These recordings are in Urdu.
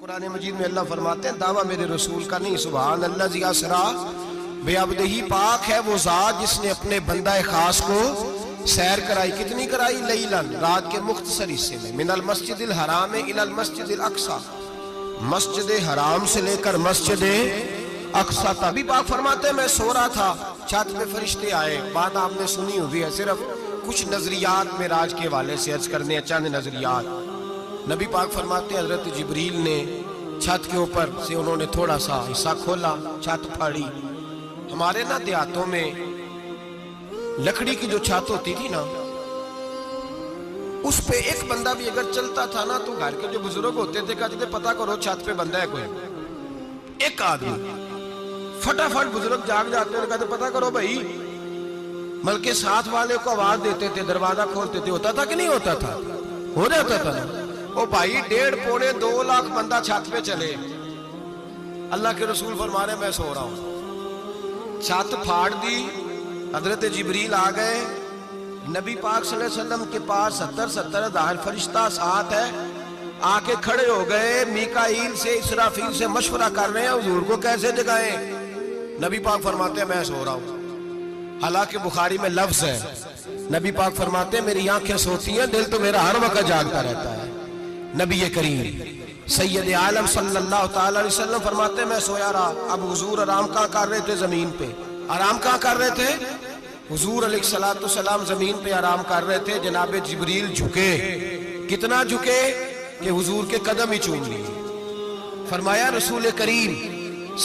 قرآن مجید میں اللہ فرماتے ہیں دعویٰ میرے رسول کا نہیں، سبحان اللہ ذی اسرا بعبدہ، پاک ہے وہ ذات جس نے اپنے بندہ خاص کو سیر کرائی۔ کتنی کرائی؟ لیلن، رات کے مختصر حصے میں، من المسجد الحرام الی المسجد الاقصی، مسجد حرام سے لے کر مسجد اقصی تک۔ بھی پاک فرماتے ہیں میں سو رہا تھا، چھت پہ فرشتے آئے۔ بات آپ نے سنی ہوئی ہے، صرف کچھ نظریات معراج کے حوالے سے عرض کرنے ہیں، چند نظریات۔ نبی پاک فرماتے ہیں حضرت جبریل نے چھت کے اوپر سے انہوں نے تھوڑا سا حصہ کھولا، چھت پھاڑی۔ ہمارے نا دیہاتوں میں لکڑی کی جو چھت ہوتی تھی نا، اس پہ ایک بندہ بھی اگر چلتا تھا نا تو گھر کے جو بزرگ ہوتے تھے کہتے تھے پتہ کرو چھت پہ بندہ ہے کوئی۔ ایک آدمی فٹافٹ بزرگ جاگ جاتے ہیں، کہتے پتہ کرو بھائی، بلکہ ساتھ والے کو آواز دیتے تھے، دروازہ کھولتے تھے۔ ہوتا تھا کہ نہیں ہوتا تھا؟ ہو جاتا تھا نا۔ وہ بھائی 1.5 پونے 2 لاکھ بندہ چھت پہ چلے، اللہ کے رسول فرما رہے میں سو رہا ہوں، چھت پھاڑ دی، حضرت جبریل آ گئے، نبی پاک صلی اللہ علیہ وسلم کے پاس 70 ہزار فرشتہ ساتھ ہے، آ کے کھڑے ہو گئے، میکائیل سے اسرافیل سے مشورہ کر رہے ہیں حضور کو کیسے جگائیں۔ نبی پاک فرماتے ہیں میں سو رہا ہوں۔ حالانکہ بخاری میں لفظ ہے، نبی پاک فرماتے ہیں میری آنکھیں سوتی ہیں، دل تو میرا ہر وقت جاگتا رہتا ہے۔ نبی کریم سید عالم صلی اللہ تعالی علیہ وسلم فرماتے ہیں میں سویا رہا۔ اب حضور آرام کہاں کر رہے تھے؟ زمین پہ۔ آرام کہاں کر رہے تھے؟ حضور علیہ السلام زمین پہ آرام کر رہے تھے، جناب جبریل جھکے۔ کتنا جھکے کہ حضور کے قدم ہی چوم لیے۔ فرمایا رسول کریم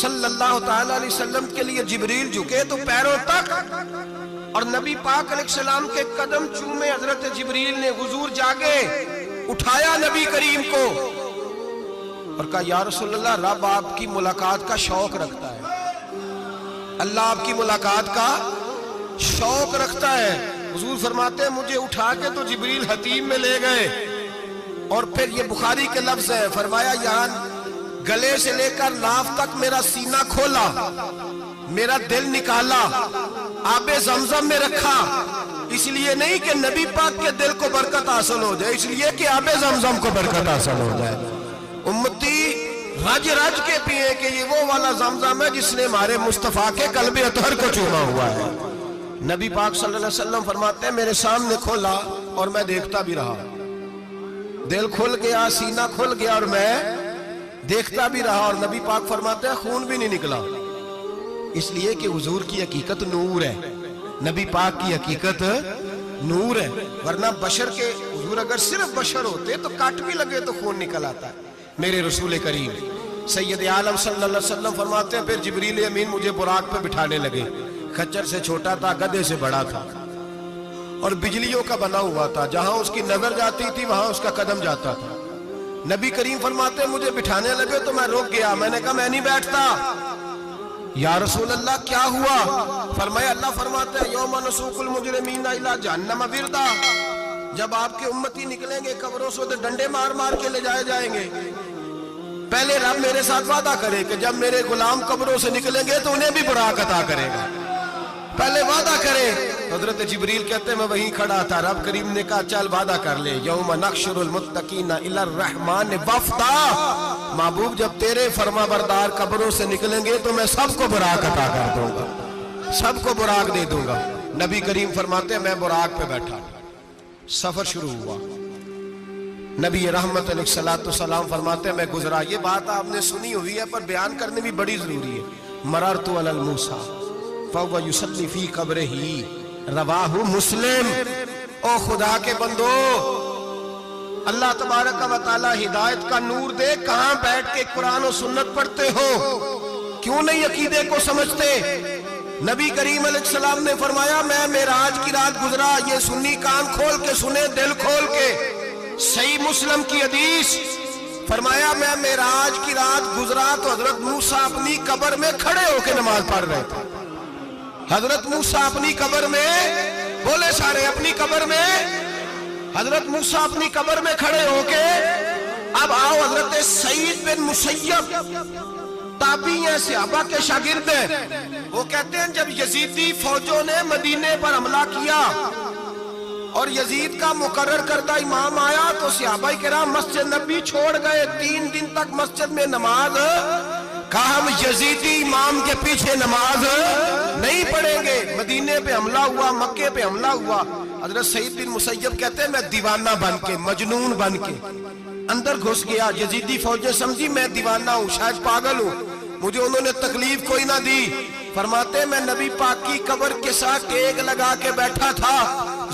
صلی اللہ تعالی علیہ وسلم کے لیے جبریل جھکے تو پیروں تک، اور نبی پاک علیہ السلام کے قدم چومے حضرت جبریل نے۔ حضور جاگے، اٹھایا نبی کریم کو اور کہا یا رسول اللہ، رب آپ کی ملاقات کا شوق رکھتا ہے، اللہ آپ کی ملاقات کا شوق رکھتا ہے۔ حضور فرماتے ہیں مجھے اٹھا کے تو جبریل حتیم میں لے گئے، اور پھر یہ بخاری کے لفظ ہے، فرمایا یہاں گلے سے لے کر ناف تک میرا سینہ کھولا، میرا دل نکالا، آب زمزم میں رکھا، اس لیے نہیں کہ نبی پاک کے دل کو برکت حاصل ہو جائے، اس لیے کہ آب زمزم کو برکت حاصل ہو جائے۔ امتی رج رج کے پیئے کہ یہ وہ والا زمزم ہے جس نے ہمارے مصطفیٰ کے قلب اطہر کو چوما ہوا ہے۔ نبی پاک صلی اللہ علیہ وسلم فرماتے ہیں میرے سامنے کھولا اور میں دیکھتا بھی رہا، دل کھل گیا، سینہ کھل گیا اور میں دیکھتا بھی رہا، اور نبی پاک فرماتے ہیں خون بھی نہیں نکلا، اس لیے کہ حضور کی حقیقت نور ہے، نبی پاک کی حقیقت نور ہے۔ ورنہ بشر کے حضور اگر صرف بشر ہوتے تو کٹ بھی لگے تو خون نکل آتا ہے۔ میرے رسول کریم سید عالم صلی اللہ علیہ وسلم فرماتے ہیں پھر جبریل امین مجھے براق پہ بٹھانے لگے۔ خچر سے چھوٹا تھا، گدھے سے بڑا تھا، اور بجلیوں کا بنا ہوا تھا، جہاں اس کی نظر جاتی تھی وہاں اس کا قدم جاتا تھا۔ نبی کریم فرماتے ہیں مجھے بٹھانے لگے تو میں رک گیا، میں نے کہا میں نہیں بیٹھتا۔ یا رسول اللہ کیا ہوا؟ فرمایا اللہ فرماتے ہیں یوم نسوق المجرمین الی جہنم وردا، جب آپ کے امتی نکلیں گے قبروں سے تو ڈنڈے مار مار کے لے جائے جائیں گے۔ پہلے رب میرے ساتھ وعدہ کرے کہ جب میرے غلام قبروں سے نکلیں گے تو انہیں بھی براق عطا کرے گا، پہلے وعدہ کرے۔ حضرت جبریل کہتے ہیں میں وہیں کھڑا تھا، رب کریم نے کہا چل وعدہ کر لے، یوم نحشر المتقین الی الرحمن وفدا، محبوب جب تیرے فرما بردار قبروں سے نکلیں گے تو میں سب کو براق عطا کر دوں گا، سب کو براق دے دوں گا۔ نبی کریم فرماتے ہیں میں براق پہ بیٹھا، سفر شروع ہوا۔ نبی رحمت علیہ السلام فرماتے ہیں میں گزرا۔ یہ بات آپ نے سنی ہوئی ہے پر بیان کرنے بھی بڑی ضروری ہے۔ مررت علی الموسیٰ فَهُوَ يُصَلِّ فِي قَبْرِهِ رواہ مسلم۔ او خدا کے بندو، اللہ تبارک و تعالی ہدایت کا نور دے، کہاں بیٹھ کے قرآن و سنت پڑھتے ہو؟ کیوں نہیں عقیدے کو سمجھتے؟ نبی کریم علیہ السلام نے فرمایا میں معراج کی رات گزرا، یہ سنی کان کھول کے سنے، دل کھول کے، صحیح مسلم کی حدیث۔ فرمایا میں معراج کی رات گزرا تو حضرت موسیٰ اپنی قبر میں کھڑے ہو کے نماز پڑھ رہے تھے۔ حضرت موسیٰ اپنی قبر میں، بولے سارے اپنی قبر میں، حضرت موسیٰ اپنی قبر میں کھڑے ہو کے۔ اب آؤ حضرت سعید بن مسیب تابعی ہیں، صحابہ کے شاگرد ہیں، وہ کہتے ہیں جب یزیدی فوجوں نے مدینے پر حملہ کیا اور یزید کا مقرر کردہ امام آیا تو صحابہ کرام مسجد نبی چھوڑ گئے، 3 دن تک مسجد میں نماز، کہا ہم یزیدی امام کے پیچھے نماز نہیں پڑھیں گے۔ مدینے پہ حملہ ہوا، مکے پہ حملہ ہوا، حضرت سعید بن مسیب کہتے ہیں میں دیوانہ بن کے، مجنون بن کے اندر گھس گیا۔ یزیدی فوجیں سمجھی میں دیوانہ ہوں، شاید پاگل ہوں، مجھے انہوں نے تکلیف کوئی نہ دی۔ فرماتے ہیں میں نبی پاک کی قبر کے ساتھ ٹیک لگا کے بیٹھا تھا،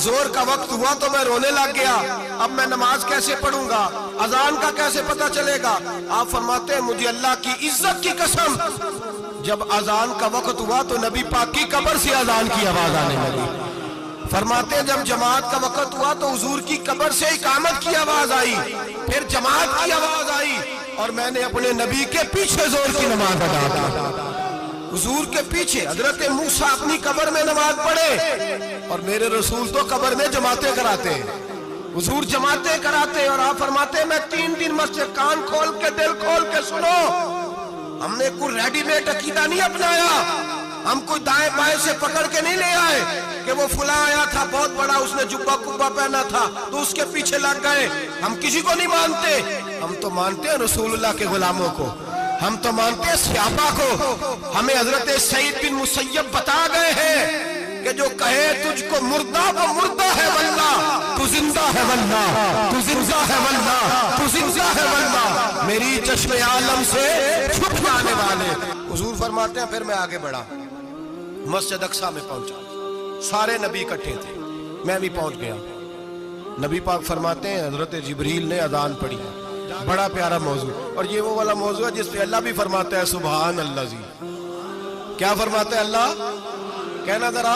زور کا وقت ہوا تو میں رونے لگ گیا، اب میں نماز کیسے پڑھوں گا، اذان کا کیسے پتہ چلے گا؟ آپ فرماتے ہیں مجھے اللہ کی عزت کی قسم، جب اذان کا وقت ہوا تو نبی پاک کی قبر سے اذان کی آواز آنے لگی۔ فرماتے ہیں جب جماعت کا وقت ہوا تو حضور کی قبر سے اقامت کی آواز آئی، پھر جماعت کی آواز آئی، اور میں نے اپنے نبی کے پیچھے زور کی نماز ادا کی۔ حضور کے پیچھے حضرت موسیٰ اپنی قبر میں نماز پڑھے، اور میرے رسول تو قبر میں جماعتیں کراتے ہیں، حضور جماعتیں کراتے، اور آپ فرماتے ہیں میں 3 دن مسجد، کان کھول کے دل کھول کے سنو، ہم نے کوئی ریڈی میڈ عقیدہ نہیں اپنایا، ہم کوئی دائیں بائیں سے پکڑ کے نہیں لے آئے کہ وہ فلاں آیا تھا بہت بڑا، اس نے جبہ کبہ پہنا تھا تو اس کے پیچھے لگ گئے۔ ہم کسی کو نہیں مانتے، ہم تو مانتے ہیں رسول اللہ کے غلاموں کو، ہم تو مانتے ہیں صحابہ کو۔ ہمیں حضرت سعید بن مسیب بتا گئے ہیں کہ جو کہے تجھ کو مردہ وہ مردہ ہے واللہ، تو زندہ ہے واللہ، تو زندہ ہے واللہ، تو زندہ ہے واللہ، میری چشم عالم سے چھپ جانے والے۔ حضور فرماتے ہیں پھر میں آگے بڑھا، مسجد اقصیٰ میں پہنچا، سارے نبی اکٹھے تھے، میں بھی پہنچ گیا۔ نبی پاک فرماتے ہیں حضرت جبریل نے اذان پڑھی، بڑا پیارا موضوع، اور یہ وہ والا موضوع ہے جس پہ اللہ بھی فرماتا ہے سبحان اللہ جی۔ کیا فرماتا ہے اللہ؟ کہنا ذرا،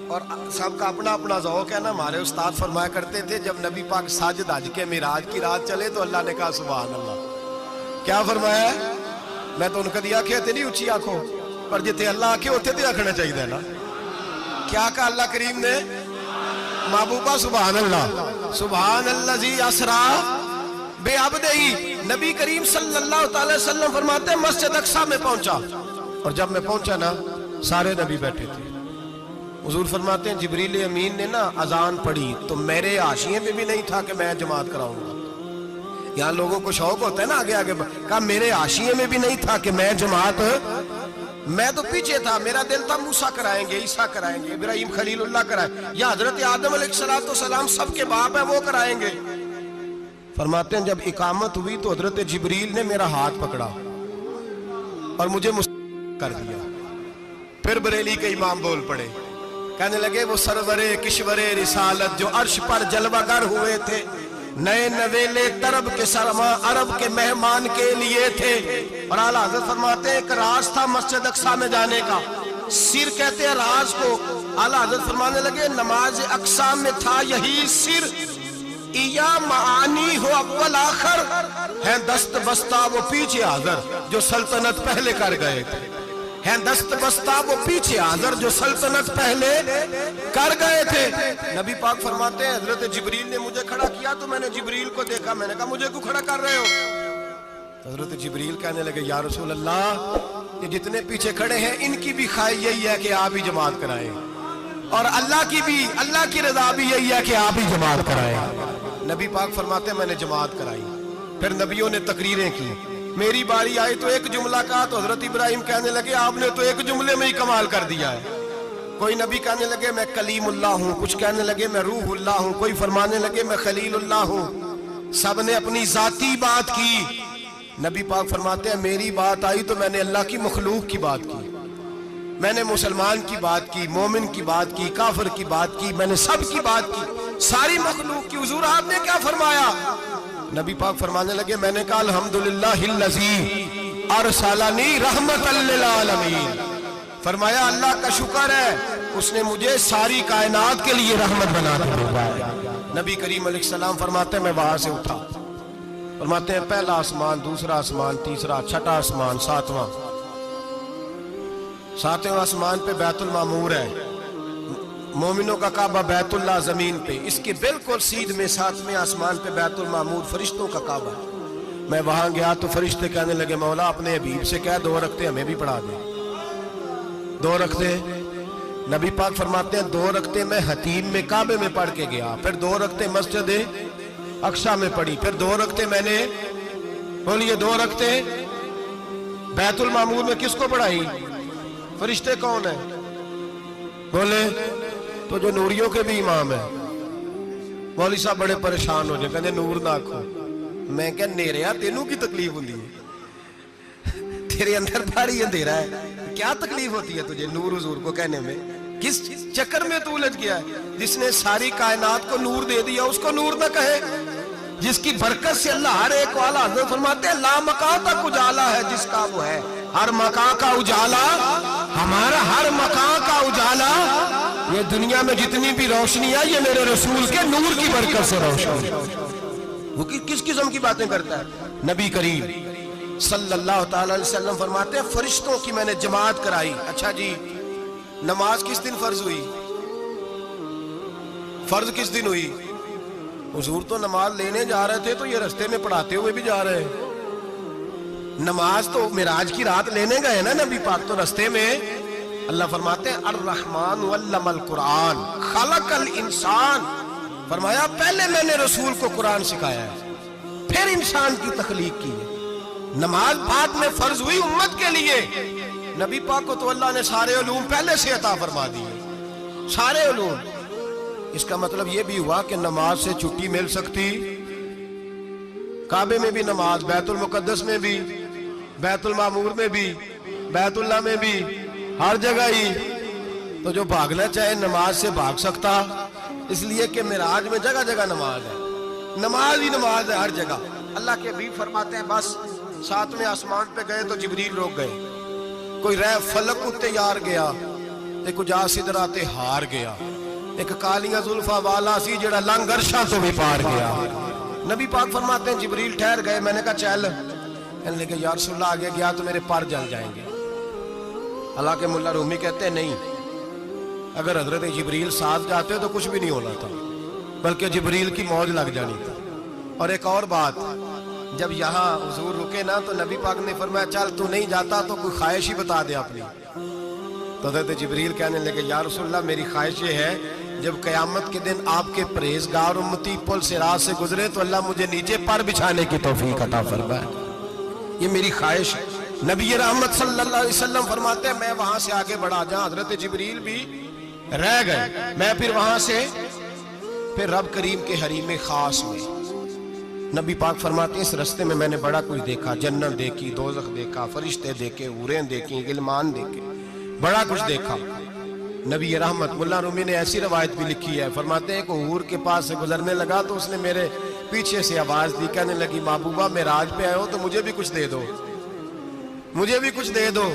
اور سب کا اپنا اپنا ذوق ہے نا۔ ہمارے استاد فرمایا کرتے تھے جب نبی پاک ساجد حج کے معراج کی رات چلے تو اللہ نے کہا سبحان اللہ۔ کیا فرمایا ہے؟ میں تو ان کا دیا کہ تیری اچھی آنکھوں پر جتے اللہ آنکھیں ہوتے تھے آکھنا چاہیے نا۔ کیا کہا اللہ کریم نے؟ محبوبہ سبحان اللہ، سبحان الذی اسرا بعبدہ۔ نبی کریم صلی اللہ تعالی وسلم فرماتے ہیں مسجد اقصیٰ میں پہنچا، اور جب میں پہنچا نا سارے نبی بیٹھے تھے۔ حضور فرماتے ہیں جبریل امین نے نا اذان پڑھی تو میرے حاشیے میں بھی نہیں تھا کہ میں جماعت کراؤں گا۔ یہاں لوگوں کو شوق ہوتا ہے نا آگے آگے، کہا میرے حاشیے میں بھی نہیں تھا کہ میں جماعت، میں تو پیچھے تھا، میرا دل تھا موسیٰ کرائیں گے، عیسیٰ کرائیں گے، ابراہیم خلیل اللہ کرائیں، یا حضرت آدم علیہ السلام سب کے باپ ہیں وہ کرائیں گے۔ فرماتے ہیں جب اقامت ہوئی تو حضرت جبریل نے میرا ہاتھ پکڑا اور مجھے کر دیا۔ پھر بریلی کے امام بول پڑے، کہنے لگے وہ سرور کشور رسالت جو عرش پر جلوہ گر ہوئے تھے، نئے نویلے طرب کے سرما عرب کے مہمان کے لیے تھے۔ اور اعلیٰ حضرت فرماتے ہیں ایک راز تھا مسجد اقصیٰ میں جانے کا، سر کہتے ہیں راز کو۔ اعلیٰ حضرت فرمانے لگے نماز اقصیٰ میں تھا یہی سر، یا معانی ہو اول آخر، ہیں دست بستہ وہ پیچھے حاضر جو سلطنت پہلے کر گئے تھے، ہیں دست بستہ وہ پیچھے حاضر جو سلطنت پہلے کر گئے تھے۔ نبی پاک فرماتے ہیں حضرت جبریل نے مجھے کھڑا کیا تو میں نے جبریل کو دیکھا، میں نے کہا مجھے کیوں کھڑا کر رہے ہو؟ حضرت جبریل کہنے لگے یا رسول اللہ یہ جتنے پیچھے کھڑے ہیں ان کی بھی خواہش یہی ہے کہ آپ ہی جماعت کرائیں، اور اللہ کی رضا بھی یہی ہے کہ آپ ہی جماعت کرائیں۔ نبی پاک فرماتے ہیں میں نے جماعت کرائی، پھر نبیوں نے تقریریں کی، میری باری آئی تو ایک جملہ کہا تو حضرت ابراہیم کہنے لگے آپ نے تو ایک جملے میں ہی کمال کر دیا ہے۔ کوئی نبی کہنے لگے میں کلیم اللہ ہوں، کچھ کہنے لگے میں روح اللہ ہوں، کوئی فرمانے لگے میں خلیل اللہ ہوں، سب نے اپنی ذاتی بات کی۔ نبی پاک فرماتے ہیں میری بات آئی تو میں نے اللہ کی مخلوق کی بات کی، میں نے مسلمان کی بات کی، مومن کی بات کی، کافر کی بات کی، میں نے سب کی بات کی، ساری مخلوق کی۔ حضور آپ نے کیا فرمایا؟ نبی پاک فرمانے لگے میں نے کہا الحمدللہ الذی ارسلنی رحمت للعالمین، فرمایا اللہ کا شکر ہے اس نے مجھے ساری کائنات کے لیے رحمت بنا کے بھیجا ہے۔ نبی کریم علیہ السلام فرماتے ہیں میں وہاں سے اٹھا، فرماتے ہیں پہلا آسمان، دوسرا آسمان، تیسرا، چھٹا آسمان، ساتواں آسمان پہ بیت المعمور ہے، مومنوں کا کعبہ بیت اللہ زمین پہ، اس کے بالکل سیدھ میں 7ویں آسمان پہ بیت المعمور فرشتوں کا کعبہ۔ میں وہاں گیا تو فرشتے کہنے لگے مولا اپنے حبیب سے کہہ 2 رکعتیں ہمیں بھی پڑھا دے، 2 رکعتیں۔ نبی پاک فرماتے ہیں 2 رکعتیں میں حتیم میں کعبے میں پڑھ کے گیا، پھر 2 رکعتیں مسجد اقصی میں پڑھی، پھر 2 رکعتیں میں نے بولیے 2 رکعتیں بیت المعمور میں کس کو پڑھائی؟ فرشتے کون ہیں بولے؟ تو جو نوریوں کے بھی امام ہیں۔ مولوی صاحب بڑے پریشان ہو جائے، کہنے نور نہ آکھو۔ میں کہ نیریا تینوں کی تکلیف ہوندی ہے، تیرے اندر بھاری اندھیرا ہے، کیا تکلیف ہوتی ہے تجھے نور حضور کو کہنے میں؟ کس چکر میں تو الجھ گیا ہے؟ جس نے ساری کائنات کو نور دے دیا اس کو نور نہ کہے؟ جس کی برکت سے اللہ ہر ایک والا، حضرت فرماتے ہیں لا مکان تک اجالا ہے جس کا وہ ہے، ہر مکان کا اجالا ہمارا، ہر مکان کا اجالا، یہ دنیا میں جتنی بھی روشنی ہے یہ میرے رسول کے نور کی برکت سے روشن ہے۔ وہ کس قسم کی باتیں کرتا ہے؟ نبی کریم صلی اللہ تعالی علیہ وسلم فرماتے ہیں فرشتوں کی میں نے جماعت کرائی۔ اچھا جی، نماز کس دن فرض ہوئی؟ فرض کس دن ہوئی؟ حضور تو نماز لینے جا رہے تھے تو یہ رستے میں پڑھاتے ہوئے بھی جا رہے ہیں۔ نماز تو معراج کی رات لینے گئے نا نبی پاک، تو رستے میں اللہ فرماتے ہیں الرحمن علم القرآن خلق الانسان، فرمایا پہلے میں نے رسول کو قرآن سکھایا ہے پھر انسان کی تخلیق کی ہے۔ نماز بعد میں فرض ہوئی امت کے لیے، نبی پاک کو تو اللہ نے سارے علوم پہلے سے عطا فرما دیے، سارے علوم۔ اس کا مطلب یہ بھی ہوا کہ نماز سے چھٹی مل سکتی، کعبے میں بھی نماز، بیت المقدس میں بھی، بیت المعمور میں بھی، بیت اللہ میں بھی، ہر جگہ ہی۔ تو جو بھاگنا چاہے نماز سے بھاگ سکتا، اس لیے کہ معراج میں جگہ جگہ نماز ہے، نماز ہی نماز ہے ہر جگہ۔ اللہ کے حبیب فرماتے ہیں بس 7ویں آسمان پہ گئے تو جبریل روک گئے، کوئی رہ فلک اتے یار گیا، ایک جا سدرا تے ہار گیا، ایک کالیاں زلفاں والا سی جڑا لنگ عرشاں تو بھی پار گیا۔ نبی پاک فرماتے ہیں جبریل ٹھہر گئے، میں نے کہا چل، کہنے لگے یا رسول اللہ آگے گیا تو میرے پر جل جائیں گے۔ حالانکہ ملا رومی کہتے ہیں نہیں، اگر حضرت جبریل ساتھ جاتے تو کچھ بھی نہیں ہونا تھا، بلکہ جبریل کی موج لگ جانی تھا۔ اور ایک اور بات، جب یہاں حضور رکے نا تو نبی پاک نے فرمایا چل تو نہیں جاتا تو کوئی خواہش ہی بتا دے اپنی۔ تو حضرت جبریل کہنے لگے یا رسول اللہ میری خواہش یہ ہے جب قیامت کے دن آپ کے پرہیزگار امتی پل سے راہ سے گزرے تو اللہ مجھے نیچے پر بچھانے کی توفیق عطا فرمائے، یہ میری خواہش ہے۔ نبی رحمت صلی اللہ علیہ وسلم فرماتے ہیں میں وہاں سے آگے بڑھا جاؤں، حضرت جبریل بھی رہ گئے، میں پھر وہاں سے پھر رب کریم کے حریم خاص میں۔ نبی پاک فرماتے ہیں اس رستے میں نے بڑا کچھ دیکھا، جنت دیکھی، دوزخ دیکھا، فرشتے دیکھے، حوریں دیکھی، غلمان دیکھے، بڑا کچھ دیکھا۔ نبی رحمت ملا رومی نے ایسی روایت بھی لکھی ہے، فرماتے ہیں کہ حور کے پاس سے گزرنے لگا تو اس نے میرے پیچھے سے آواز دی، کہنے لگی محبوبہ معراج پہ آئے ہو تو مجھے بھی کچھ دے دو، مجھے بھی کچھ دے دو۔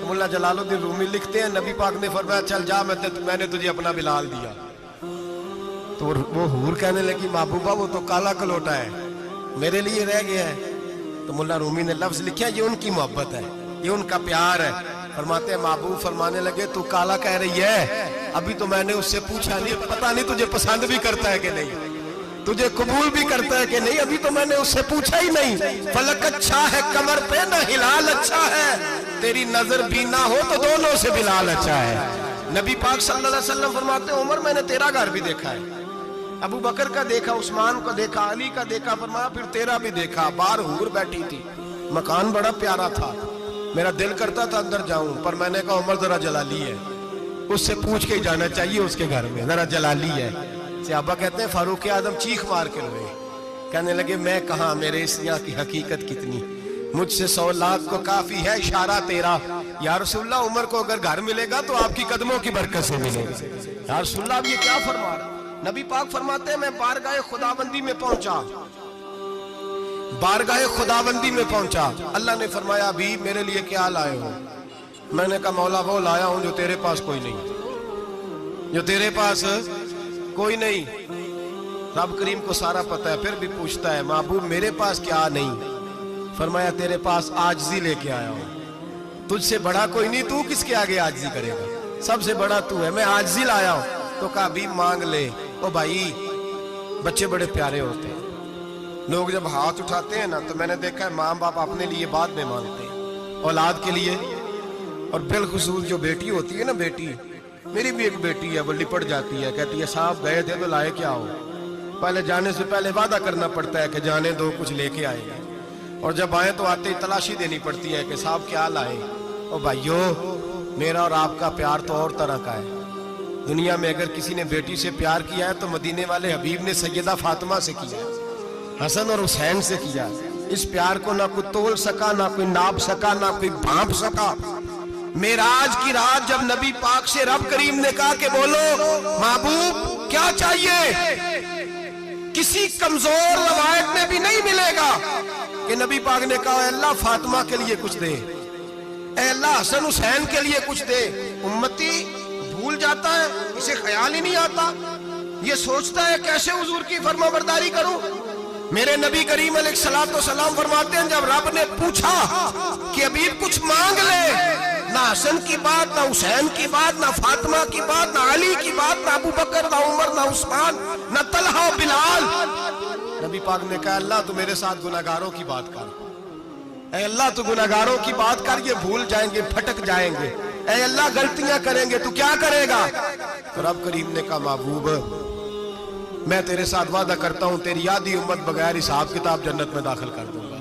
ملا جلال الدین رومی لکھتے ہیں نبی پاک نے فرمایا چل جا، میں نے تجھے اپنا بلال دیا۔ تو وہ حور کہنے لگی محبوبہ وہ تو کالا کلوٹا ہے، میرے لیے رہ گیا ہے۔ تو ملا رومی نے لفظ لکھا یہ ان کی محبت ہے، یہ ان کا پیار ہے۔ فرماتے ہیں محبوب فرمانے لگے تو کالا کہہ رہی ہے، ابھی تو میں نے اس سے پوچھا نہیں، پتہ نہیں تجھے پسند بھی کرتا ہے کہ نہیں، تجھے قبول بھی کرتا ہے کہ نہیں، ابھی تو میں نے اس سے پوچھا ہی نہیں۔ فلک اچھا ہے کمر پہ نہ ہلال اچھا ہے، تیری نظر بھی نہ ہو تو دونوں سے بلال اچھا ہے۔ نبی پاک صلی اللہ علیہ وسلم فرماتے ہیں عمر میں نے تیرا گھر بھی دیکھا ہے، ابو بکر کا دیکھا، عثمان کا دیکھا، علی کا دیکھا، فرمایا پھر تیرا بھی دیکھا۔ باہر حور بیٹھی تھی، مکان بڑا پیارا تھا، میرا دل کرتا تھا اندر جاؤں، پر میں نے کہا عمر ذرا جلالی ہے، اس سے پوچھ کے ہی جانا چاہیے، اس کے گھر میں ذرا جلالی ہے۔ صحابہ کہتے ہیں فاروق اعظم چیخ مار کے روئے، کہنے لگے میں کہاں، میرے اس یہاں کی حقیقت کتنی، مجھ سے 100 لاکھ کو کافی ہے اشارہ تیرا۔ یا رسول اللہ عمر کو اگر گھر ملے گا تو آپ کی قدموں کی برکت سے ملے گا۔ یا رسول اللہ اب یہ کیا فرما رہا؟ نبی پاک فرماتے ہیں میں بارگاہ خداوندی میں پہنچا، بارگاہ خداوندی میں پہنچا، اللہ نے فرمایا ابھی میرے لیے کیا لائے ہو؟ میں نے کہا مولا وہ لایا ہوں جو تیرے پاس کوئی نہیں، جو تیرے پاس کوئی نہیں۔ رب کریم کو سارا پتہ ہے، پھر بھی پوچھتا ہے محبوب میرے پاس کیا نہیں؟ فرمایا تیرے پاس عاجزی لے کے آیا ہوں، تجھ سے بڑا کوئی نہیں، تو کس کے آگے عاجزی کرے گا، سب سے بڑا تو ہے، میں عاجزی لایا ہوں۔ تو کہا بھی مانگ لے۔ او بھائی بچے بڑے پیارے ہوتے ہیں، لوگ جب ہاتھ اٹھاتے ہیں نا تو میں نے دیکھا ہے ماں باپ اپنے لیے بعد میں مانگتے ہیں، اولاد کے لیے، اور بالخصوص جو بیٹی ہوتی ہے نا، بیٹی میری بھی ایک بیٹی ہے, وہ لپٹ جاتی ہے, کہتی ہے صاحب گئے تھے تو لائے کیا ہو. پہلے جانے سے پہلے وعدہ کرنا پڑتا ہے کہ جانے دو کچھ لے کے آئے گا, اور جب آئے تو آتے ہی تلاشی دینی پڑتی ہے کہ صاحب کیا لائے. او بھائیو, میرا اور آپ کا پیار تو اور طرح کا ہے. دنیا میں اگر کسی نے بیٹی سے پیار کیا ہے تو مدینے والے حبیب نے سیدہ فاطمہ سے کیا, حسن اور حسین سے کیا. اس پیار کو نہ کوئی تول سکا, نہ کوئی ناپ سکا, نہ کوئی بھانپ سکا. معراج کی رات جب نبی پاک سے رب کریم نے کہا کہ بولو محبوب کیا چاہیے, کسی کمزور روایت میں بھی نہیں ملے گا کہ نبی پاک نے کہا اے اللہ فاطمہ کے لیے کچھ دے, اے اللہ حسن حسین کے لیے کچھ دے. امتی بھول جاتا ہے, اسے خیال ہی نہیں آتا, یہ سوچتا ہے کیسے حضور کی فرما برداری کروں. میرے نبی کریم علیہ الصلوۃ والسلام فرماتے ہیں جب رب نے پوچھا کہ حبیب کچھ مانگ لے, نہ حسن کی بات, نہ حسین کی بات, نہ فاطمہ کی بات, نہ علی کی بات, نہ ابو بکر, نہ عمر, نہ عثمان, نہ طلحہ, بلال. نبی پاک نے کہا اللہ تو میرے ساتھ گناہگاروں کی بات کر, اے اللہ تو گناہگاروں کی بات کر, یہ بھول جائیں گے, پھٹک جائیں گے, اے اللہ غلطیاں کریں گے, تو کیا کرے گا. تو رب کریم نے کہا محبوب میں تیرے ساتھ وعدہ کرتا ہوں تیری آدھی امت بغیر حساب کتاب جنت میں داخل کر دوں گا.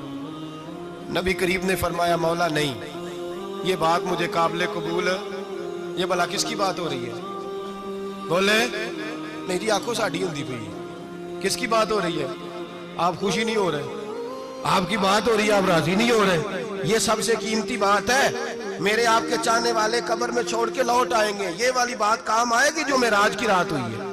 نبی کریم نے فرمایا مولا نہیں, یہ بات مجھے قابل قبول, یہ بھلا کس کی بات ہو رہی ہے. بولے میری آنکھوں ساڑھی ہوندی پئی, کس کی بات ہو رہی ہے. آپ خوشی نہیں ہو رہے, آپ کی بات ہو رہی ہے, آپ راضی نہیں ہو رہے. یہ سب سے قیمتی بات ہے. میرے آپ کے چاہنے والے قبر میں چھوڑ کے لوٹ آئیں گے, یہ والی بات کام آئے گی جو معراج کی رات ہوئی ہے,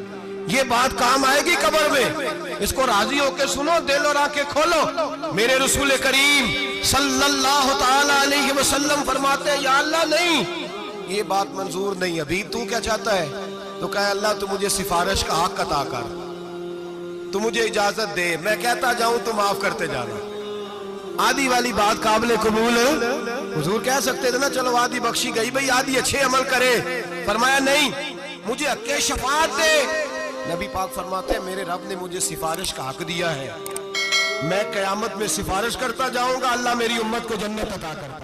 یہ بات کام آئے گی قبر میں. اس کو راضی ہو کے سنو, دل اور آنکھیں کھولو. میرے رسول کریم صلی اللہ تعالی علیہ وسلم فرماتے ہیں یا اللہ نہیں, یہ بات منظور نہیں. حبیب تو کیا چاہتا ہے؟ تو کہا اللہ تو مجھے سفارش کا حق عطا کر, تو مجھے اجازت دے, میں کہتا جاؤں تو معاف کرتے جانا. آدھی والی بات قابل قبول, حضور کہہ سکتے تھے نا چلو آدھی بخشی گئی بھئی, آدھی اچھے عمل کرے. فرمایا نہیں, مجھے حق شفاعت دے. نبی پاک فرماتے ہیں میرے رب نے مجھے سفارش کا حق دیا ہے, میں قیامت میں سفارش کرتا جاؤں گا, اللہ میری امت کو جنت عطا کرتا.